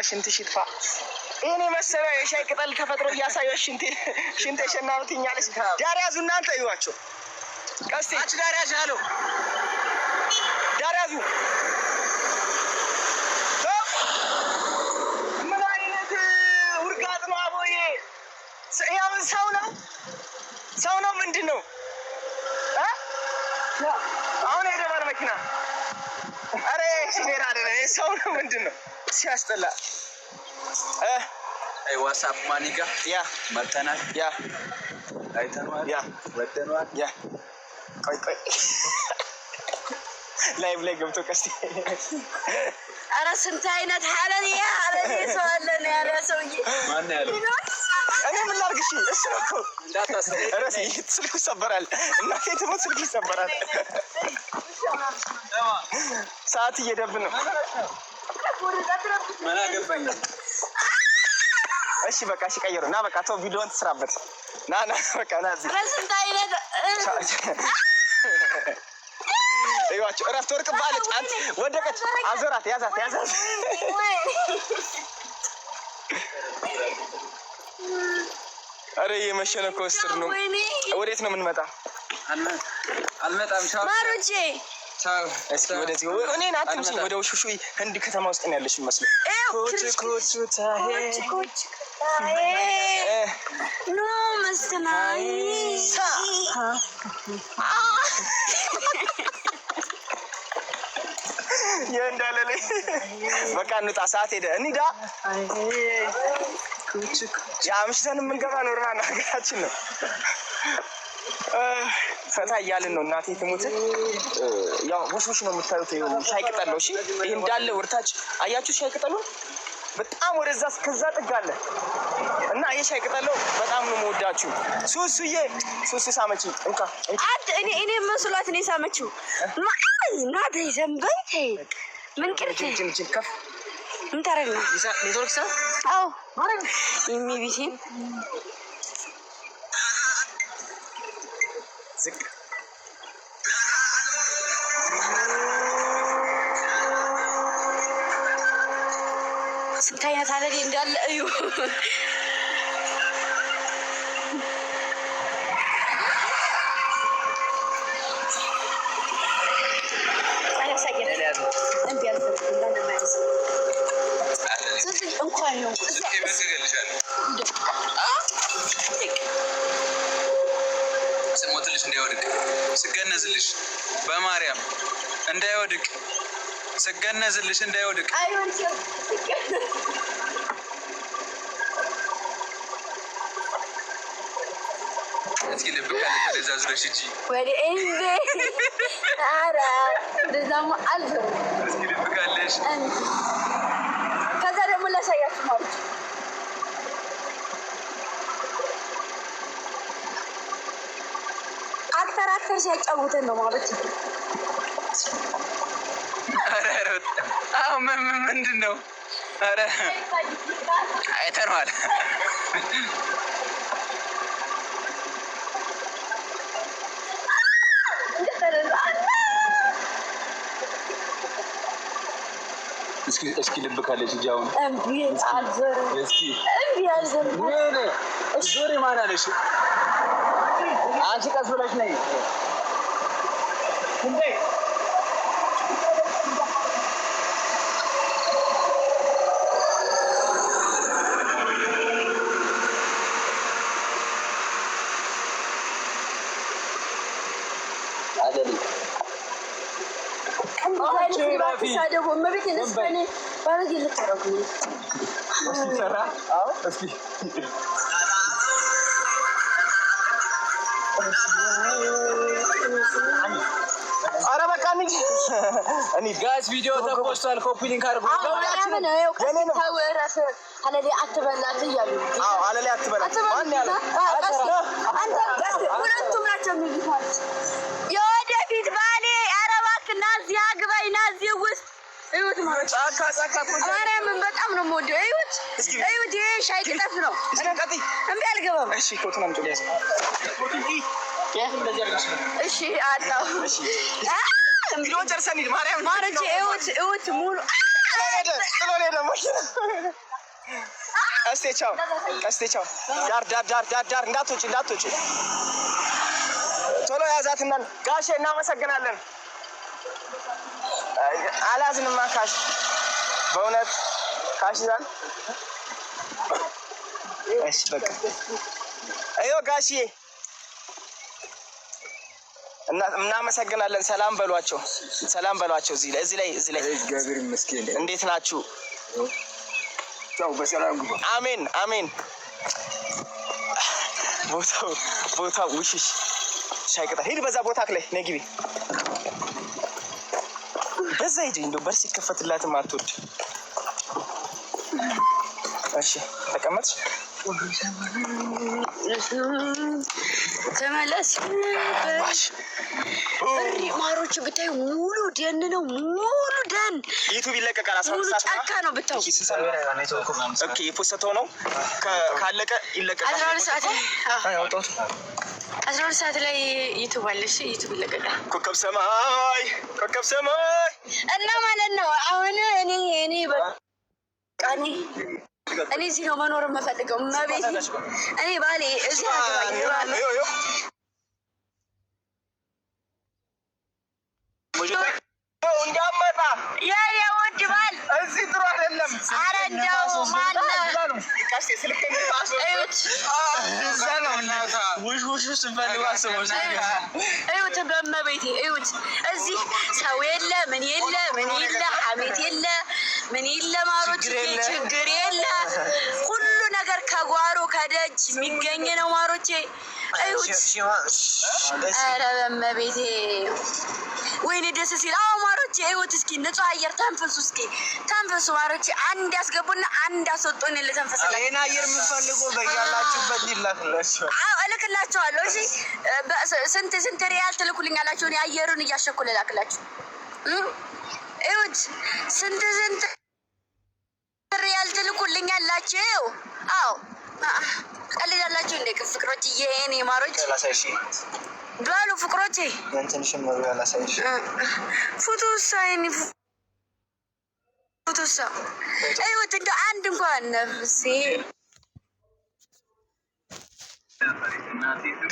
ሽንት ሽጥፋ እኔ መሰለ የሻይ ቅጠል ተፈጥሮ እያሳየሽ ሽንት የሸናኑ ትኛለሽ። ዳር ያዙ እናንተ ይዋቸው ቀስቲ አች ዳር ያዙ አሎ ዳር ያዙ። ምን አይነት ውርጋጥ ነው አቦዬ? ያውን ሰው ነው ምንድነው? አሁን ሄደናል መኪና። አረ ሲኔራ አይደለ ሰው ነው ምንድነው? ሲያስጠላ ዋትስአፕ ማኒጋ ያ መተናል ያ አይተናል ያ ወደናል ያ ቆይ ላይቭ ላይ ገብቶ ቀስቲ አረ ስንት አይነት ሐለኒ ሰው አለን ያለ ሰውዬ ማን ያለው? እኔ ምን ላድርግ? እሺ ነው እኮ እንዳታስብ። እረስ ስልኩ ይሰበራል። እናቴ ትሞት ስልኩ ይሰበራል። ሰዓት እየደብን ነው። ምን አገባኝ? እሺ በቃ እሺ ቀይሩ ና በቃ ተው ቪዲዮን ትስራበት ና በቃ ና እዚህ ስንት አይነት ይዋቸው እረፍት ወርቅ ባለች አንተ ወደቀች። አዞራት ያዛት አረ የመሸነ ኮስተር ነው። ወዴት ነው የምንመጣ? አልመጣም። ቻው ማሩቼ ቻው። እስኪ ወደዚህ እኔ ናትምሲ ወደ ውሽሹ ህንድ ከተማ ውስጥ ነው ያለሽ መስሎ ኮች ኖ መስተናይ የእንዳለለ በቃ እንውጣ። ሰዓት ሄደ እንሂዳ። አምሽተን የምንገባ ኖርማል ሀገራችን ነው። ፈታ እያልን ነው። እናቴ ትሙት ያው ውሽ ነው የምታዩት። ሻይ ቅጠል ነው። እሺ ይሄ እንዳለ ወርታች አያችሁ። ሻይ ቅጠሉ በጣም ወደዛ እስከዛ ጥግ አለ እና ይሄ ሻይ ቅጠሉ በጣም ነው የምወዳችሁ። ሱሱ ሳመች እንካ እኔ መስሏት እኔ ሳመችው ናት ዘንበንቴ ምን ቅርት ከፍ ምን ታረግ ነው ኔትወርክ ሰው አዎ ማረግ የሚቢሲ ዝቅ ስንት አይነት አለሌ እንዳለ እዩ። ስሞትልሽ እንዳይወድቅ ስገነዝልሽ በማርያም እንዳይወድቅ ስገነዝልሽ እንዳይወድቅ እስኪ ልብ ካለ ተደዛዝረሽ እጂ ወደ እንዴ አራ ደዛማ አልዘ እስኪ ልብ ካለሽ ከዛ ደግሞ ላሳያችሁ ማለት አክተር ሲያጫውተን ነው ማለት ነው። አረ አሁን ምንድን ነው? አረ አይተነዋል። እስኪ ልብ ካለች እጂ አሁን ዞሪ ማን አለሽ? አንቺ ቀስ ብለሽ ነይ እንዴ አደሊ ሳደቡ መብት ለስፈኔ ባረግ ልትረጉ እስኪ ሰራ አዎ እስኪ አረ በቃ እንጂ እኔ ጋዝ ቪዲዮ ተፖስቷል። ኮፒ ሊንክ አድርጉ። አለሌ አትበላት እያሉ አዎ አለሌ አትበላት ማን ያለ አንተ ሁለቱም ናቸው የሚሉት የወደፊት ባሌ አረባክ ናዚ አግባይ ናዚ ውስጥ እዩት ማለት ጫካ ማርያምን በጣም ነው የምወደው። እዩት ይሄ ሻይ ቅጠፍ ነው። እምቢ አልገባም። እሺ ኮቱን አምጪ ያዝ ኮቱን እሺ አጣው ቪዲዮ ጨርሰን ሂድ። ማርያም ማረጀ እዩት ሙሉ እስቴ ቻው ዳር እንዳትወጪ ቶሎ ያዛትና ጋሼ እናመሰግናለን። አላዝንማ ካሽ በእውነት ካሽ ይዛል። እሺ በቃ አዮ ጋሼ እናመሰግናለን። ሰላም በሏቸው። እዚህ ላይ እግዚአብሔር ይመስገን። እንዴት ናችሁ? ቻው በሰላም ግቡ። አሜን። ቦታው ውሽሽ ሻይ ቅጠል ሂድ። በዛ ቦታ ላይ ነይ ግቢ። በዛ ሂድ። እንደው በር ሲከፈትላትም አትወድ። እሺ ተቀመጥሽ። ተመለስ። ማሮቹ ብታይ ሙሉ ደን ነው። ዩቲዩብ ይለቀቃል። 12 ሰዓት ጫካ ነው ብታው። ኦኬ የፖስተው ነው ካለቀ ይለቀቃል። 12 ሰዓት ላይ ዩቲዩብ አለ። እሺ ዩቲዩብ ይለቀቃል። ኮከብ ሰማይ እና ማለት ነው። አሁን እኔ እዚህ ነው መኖር የምፈልገው። መቤት እኔ ባሌ እዚህ እንዳመጣ የኔ ውድ ባል እዚህ ጥሩ አይደለም። ኧረ እንደው ማነው እዩት በመቤቴ እዩት። እዚህ ሰው የለ ምን የለ ሐሜት የለ ምን የለ ማሮች ችግር የለ። ሁሉ ነገር ከጓሮ ከደጅ የሚገኝ ነው ማሮቼ እዩት። ኧረ በመቤቴ ወይኔ ደስ ሲል። አዎ ማሮቼ እዩት። እስኪ ንጹህ አየር ተንፍሱ ማሮቼ። አንድ ያስገቡና አንድ አስወጡን። ልተንፈስላችሁ። ይሄን አየር የምትፈልጉ በያላችሁበት ይላክላችሁ። እልክላችኋለሁ። እሺ ስንት ሪያል ትልኩልኛላችሁ? እኔ አየሩን እያሸኩ ልላክላችሁ። እዩት ስንት ሪያል ትልኩልኛላችሁ? አዎ ቀልዳላችሁ እንደ ፍቅሮች የኔ ማሮች በሉ ፍቅሮቼ እንትንሽን ነው ያላሳይሽ ፎቶሳ እዩት። እንደ አንድ እንኳን ነፍሴ